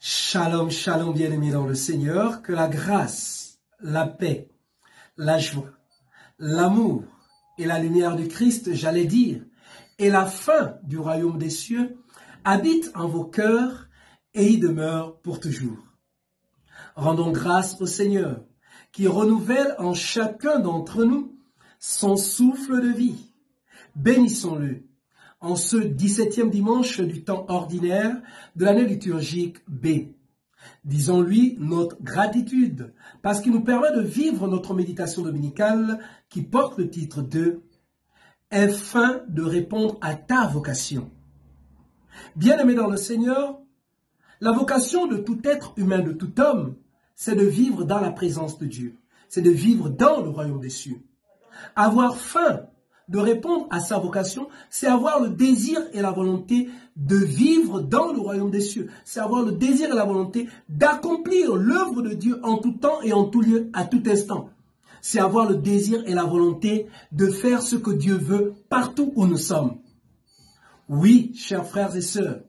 Shalom, shalom, bien-aimés dans le Seigneur, que la grâce, la paix, la joie, l'amour et la lumière du Christ, j'allais dire, et la fin du royaume des cieux habitent en vos cœurs et y demeurent pour toujours. Rendons grâce au Seigneur qui renouvelle en chacun d'entre nous son souffle de vie. Bénissons-le en ce 17e dimanche du temps ordinaire de l'année liturgique B. Disons-lui notre gratitude parce qu'il nous permet de vivre notre méditation dominicale qui porte le titre de « Afin de répondre à ta vocation ». Bien-aimés dans le Seigneur, la vocation de tout être humain, de tout homme, c'est de vivre dans la présence de Dieu. C'est de vivre dans le royaume des cieux. Avoir faim de répondre à sa vocation, c'est avoir le désir et la volonté de vivre dans le royaume des cieux. C'est avoir le désir et la volonté d'accomplir l'œuvre de Dieu en tout temps et en tout lieu, à tout instant. C'est avoir le désir et la volonté de faire ce que Dieu veut partout où nous sommes. Oui, chers frères et sœurs,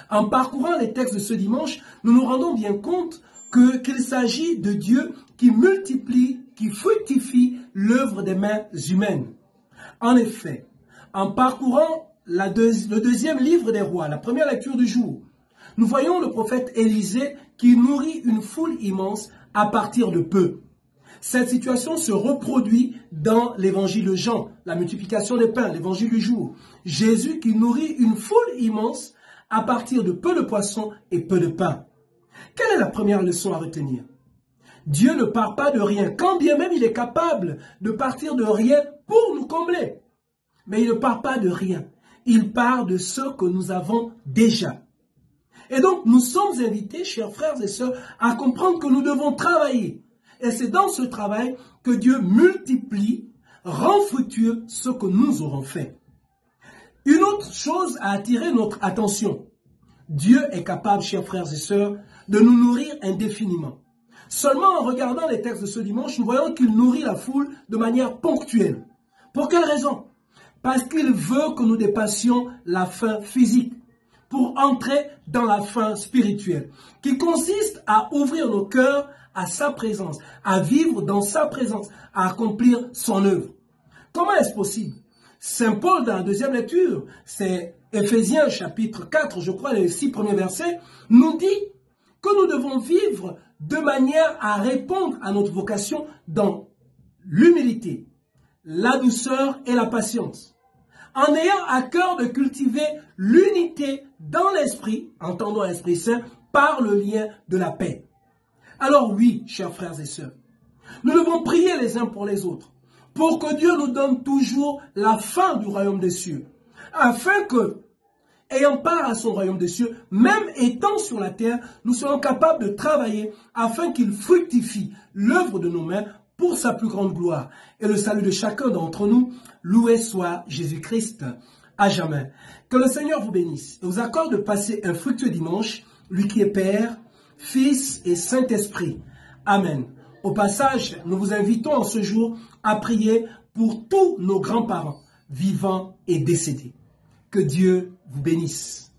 en parcourant les textes de ce dimanche, nous nous rendons bien compte qu'il s'agit de Dieu qui multiplie, qui fructifie l'œuvre des mains humaines. En effet, en parcourant le deuxième livre des rois, la première lecture du jour, nous voyons le prophète Élisée qui nourrit une foule immense à partir de peu. Cette situation se reproduit dans l'évangile de Jean, la multiplication des pains, l'évangile du jour. Jésus qui nourrit une foule immense à partir de peu de poissons et peu de pain. Quelle est la première leçon à retenir? Dieu ne part pas de rien, quand bien même il est capable de partir de rien pour nous combler. Mais il ne part pas de rien, il part de ce que nous avons déjà. Et donc nous sommes invités, chers frères et sœurs, à comprendre que nous devons travailler. Et c'est dans ce travail que Dieu multiplie, rend fructueux ce que nous aurons fait. Une autre chose a attiré notre attention. Dieu est capable, chers frères et sœurs, de nous nourrir indéfiniment. Seulement en regardant les textes de ce dimanche, nous voyons qu'il nourrit la foule de manière ponctuelle. Pour quelle raison? Parce qu'il veut que nous dépassions la faim physique pour entrer dans la faim spirituelle, qui consiste à ouvrir nos cœurs à sa présence, à vivre dans sa présence, à accomplir son œuvre. Comment est-ce possible? Saint Paul, dans la deuxième lecture, c'est Éphésiens chapitre 4, je crois, les 6 premiers versets, nous dit que nous devons vivre de manière à répondre à notre vocation dans l'humilité, la douceur et la patience, en ayant à cœur de cultiver l'unité dans l'esprit, entendons l'Esprit Saint, par le lien de la paix. Alors oui, chers frères et sœurs, nous devons prier les uns pour les autres, pour que Dieu nous donne toujours la fin du royaume des cieux, afin que, ayant part à son royaume des cieux, même étant sur la terre, nous serons capables de travailler afin qu'il fructifie l'œuvre de nos mains pour sa plus grande gloire. Et le salut de chacun d'entre nous, loué soit Jésus-Christ à jamais. Que le Seigneur vous bénisse et vous accorde de passer un fructueux dimanche, lui qui est Père, Fils et Saint-Esprit. Amen. Au passage, nous vous invitons en ce jour à prier pour tous nos grands-parents, vivants et décédés. Que Dieu vous bénisse.